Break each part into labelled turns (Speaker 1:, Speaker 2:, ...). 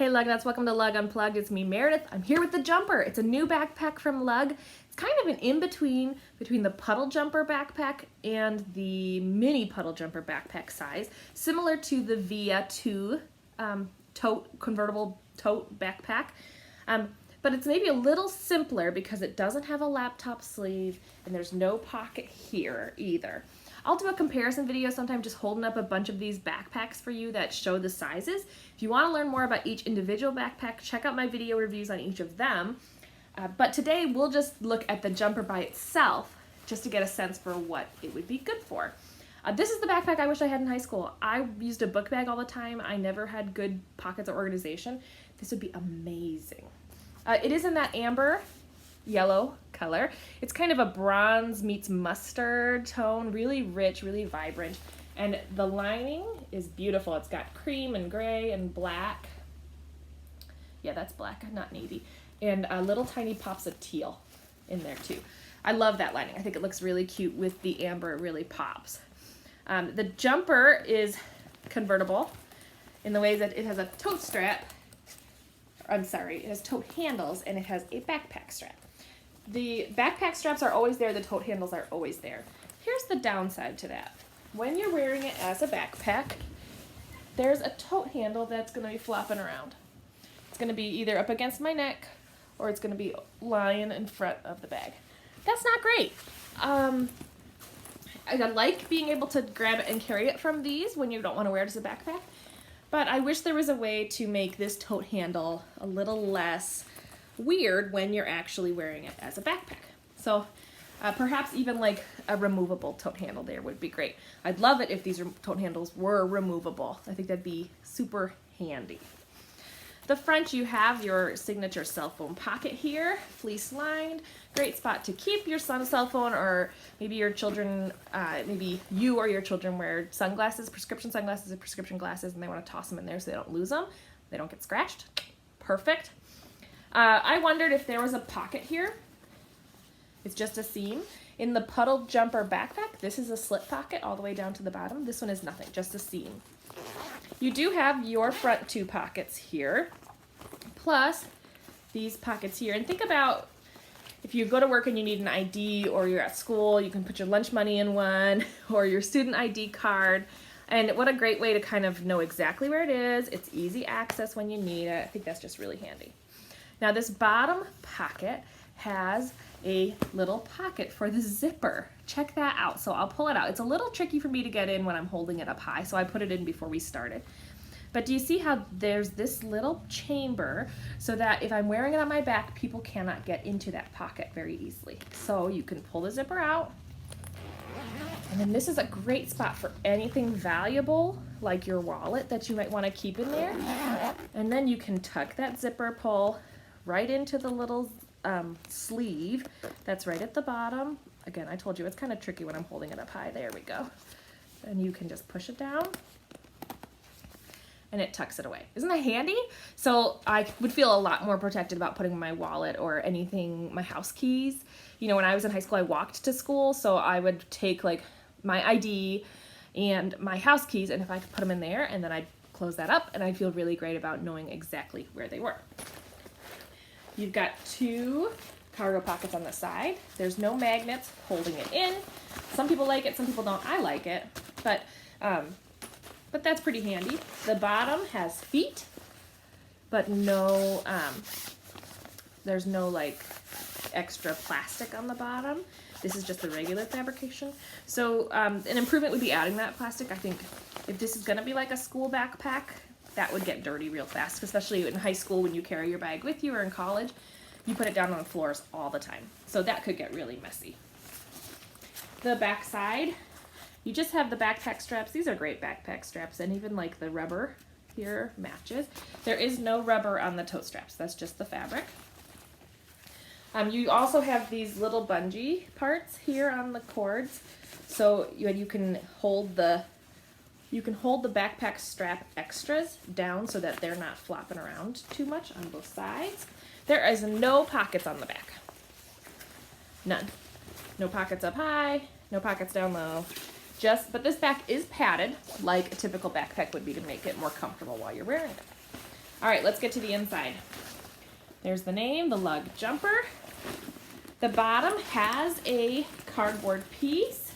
Speaker 1: Hey Lug Nuts, welcome to Lug Unplugged. It's me, Meredith. I'm here with the Jumper. It's a new backpack from Lug. It's kind of an in-between between the Puddle Jumper backpack and the mini Puddle Jumper backpack size, similar to the Via 2 convertible tote backpack. But it's maybe a little simpler because it doesn't have a laptop sleeve and there's no pocket here either. I'll do a comparison video sometime just holding up a bunch of these backpacks for you that show the sizes. If you want to learn more about each individual backpack, check out my video reviews on each of them. But today we'll just look at the Jumper by itself just to get a sense for what it would be good for. This is the backpack I wish I had in high school. I used a book bag all the time. I never had good pockets or organization. This would be amazing. It is in that amber yellow color. It's kind of a bronze meets mustard tone, really rich, really vibrant. And the lining is beautiful. It's got cream and gray and black. Yeah, that's black, not navy. And little tiny pops of teal in there too. I love that lining. I think it looks really cute with the amber. It really pops. The Jumper is convertible in the way that it has a tote strap. I'm sorry, it has tote handles and it has a backpack strap. The backpack straps are always there, the tote handles are always there. Here's the downside to that. When you're wearing it as a backpack, there's a tote handle that's going to be flopping around. It's going to be either up against my neck or it's going to be lying in front of the bag. That's not great. I like being able to grab it and carry it from these when you don't want to wear it as a backpack, but I wish there was a way to make this tote handle a little less weird when you're actually wearing it as a backpack. So perhaps even like a removable tote handle there would be great. I'd love it if these tote handles were removable. I think that'd be super handy. The front, you have your signature cell phone pocket here, fleece lined, great spot to keep your son's cell phone, or maybe your children, maybe you or your children wear sunglasses, prescription sunglasses and prescription glasses, and they want to toss them in there so they don't lose them, they don't get scratched. Perfect. I wondered if there was a pocket here. It's just a seam. In the Puddle Jumper backpack, this is a slip pocket all the way down to the bottom. This one is nothing, just a seam. You do have your front two pockets here, plus these pockets here. And think about if you go to work and you need an ID, or you're at school, you can put your lunch money in one, or your student ID card. And what a great way to kind of know exactly where it is. It's easy access when you need it. I think that's just really handy. Now this bottom pocket has a little pocket for the zipper. Check that out. So I'll pull it out. It's a little tricky for me to get in when I'm holding it up high, so I put it in before we started. But do you see how there's this little chamber so that if I'm wearing it on my back, people cannot get into that pocket very easily. So you can pull the zipper out. And then this is a great spot for anything valuable, like your wallet that you might want to keep in there. And then you can tuck that zipper pull right into the little sleeve that's right at the bottom. Again, I told you it's kind of tricky when I'm holding it up high. There we go. And you can just push it down and it tucks it away. Isn't that handy? So I would feel a lot more protected about putting my wallet or anything, my house keys. You know, when I was in high school, I walked to school, so I would take like my ID and my house keys, and if I could put them in there, and then I'd close that up, and I'd feel really great about knowing exactly where they were. You've got two cargo pockets on the side. There's no magnets holding it in. Some people like it, some people don't. I like it, but that's pretty handy. The bottom has feet, but no, there's no like extra plastic on the bottom. This is just the regular fabrication. So an improvement would be adding that plastic. I think if this is gonna be like a school backpack, that would get dirty real fast, especially in high school when you carry your bag with you, or in college, you put it down on the floors all the time. So that could get really messy. The back side, you just have the backpack straps. These are great backpack straps, and even like the rubber here matches. There is no rubber on the tote straps. That's just the fabric. You also have these little bungee parts here on the cords, so you can hold the backpack strap extras down so that they're not flopping around too much on both sides. There is no pockets on the back. None. No pockets up high, no pockets down low. But this back is padded like a typical backpack would be to make it more comfortable while you're wearing it. All right, let's get to the inside. There's the name, the Lug Jumper. The bottom has a cardboard piece.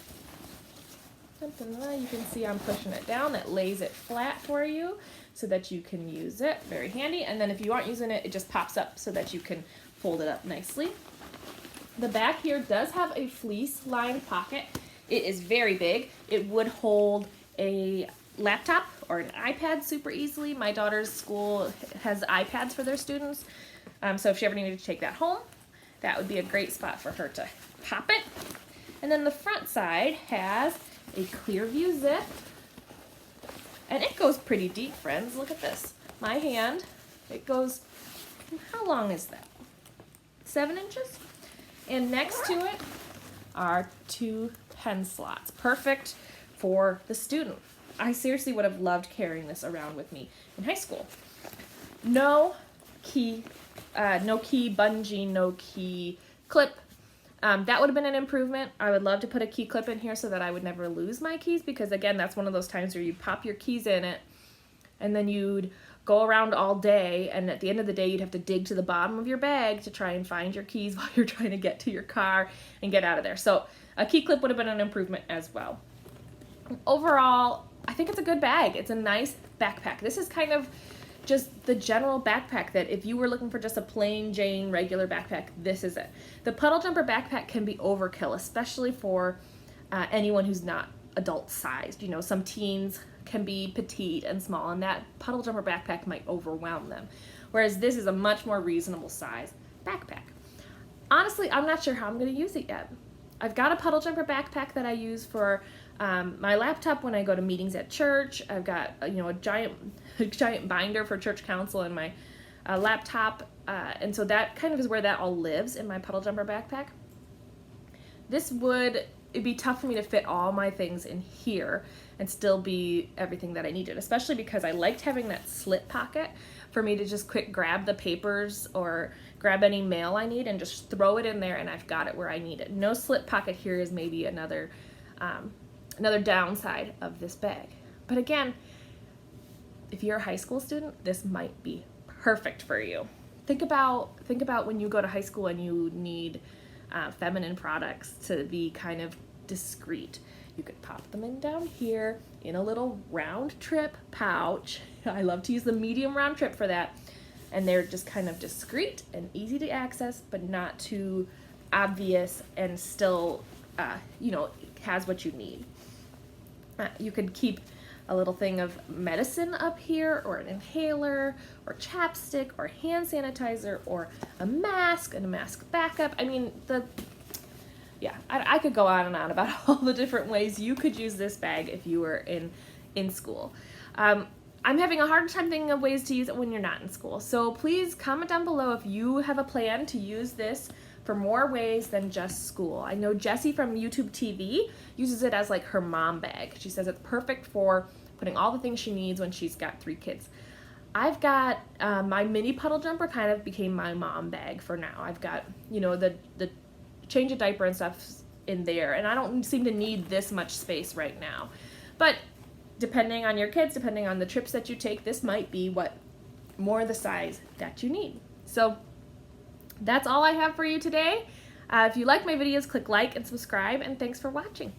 Speaker 1: You can see I'm pushing it down. That lays it flat for you so that you can use it. Very handy. And then if you aren't using it, it just pops up so that you can fold it up nicely. The back here does have a fleece-lined pocket. It is very big. It would hold a laptop or an iPad super easily. My daughter's school has iPads for their students. So if she ever needed to take that home, that would be a great spot for her to pop it. And then the front side has a clear view zip. And it goes pretty deep, friends. Look at this. My hand, it goes, how long is that? 7 inches? And next to it are 2 pen slots. Perfect for the student. I seriously would have loved carrying this around with me in high school. No key bungee, no key clip. That would have been an improvement. I would love to put a key clip in here so that I would never lose my keys, because again, that's one of those times where you pop your keys in it and then you'd go around all day, and at the end of the day you'd have to dig to the bottom of your bag to try and find your keys while you're trying to get to your car and get out of there. So a key clip would have been an improvement as well. Overall, I think it's a good bag. It's a nice backpack. This is kind of just the general backpack that if you were looking for just a plain Jane regular backpack, this is it. The Puddle Jumper backpack can be overkill, especially for anyone who's not adult sized. You know, some teens can be petite and small, and that Puddle Jumper backpack might overwhelm them. Whereas this is a much more reasonable size backpack. Honestly, I'm not sure how I'm going to use it yet. I've got a Puddle Jumper backpack that I use for my laptop when I go to meetings at church. I've got a giant binder for church council in my laptop, and so that kind of is where that all lives in my Puddle Jumper backpack. It'd be tough for me to fit all my things in here and still be everything that I needed, especially because I liked having that slip pocket for me to just quick grab the papers or grab any mail I need and just throw it in there and I've got it where I need it. No slip pocket here is maybe another downside of this bag. But again, if you're a high school student, this might be perfect for you. Think about when you go to high school and you need feminine products to be kind of discreet. You could pop them in down here in a little round trip pouch. I love to use the medium round trip for that. And they're just kind of discreet and easy to access, but not too obvious, and still, has what you need. You could keep a little thing of medicine up here, or an inhaler, or chapstick, or hand sanitizer, or a mask and a mask backup. I mean, I could go on and on about all the different ways you could use this bag if you were in school. I'm having a hard time thinking of ways to use it when you're not in school. So please comment down below if you have a plan to use this for more ways than just school. I know Jessie from YouTube TV uses it as like her mom bag. She says it's perfect for putting all the things she needs when she's got 3 kids. I've got my mini Puddle Jumper kind of became my mom bag for now. I've got, the change of diaper and stuff in there, and I don't seem to need this much space right now. But depending on your kids, depending on the trips that you take, this might be more the size that you need. So that's all I have for you today. If you like my videos, click like and subscribe, and thanks for watching.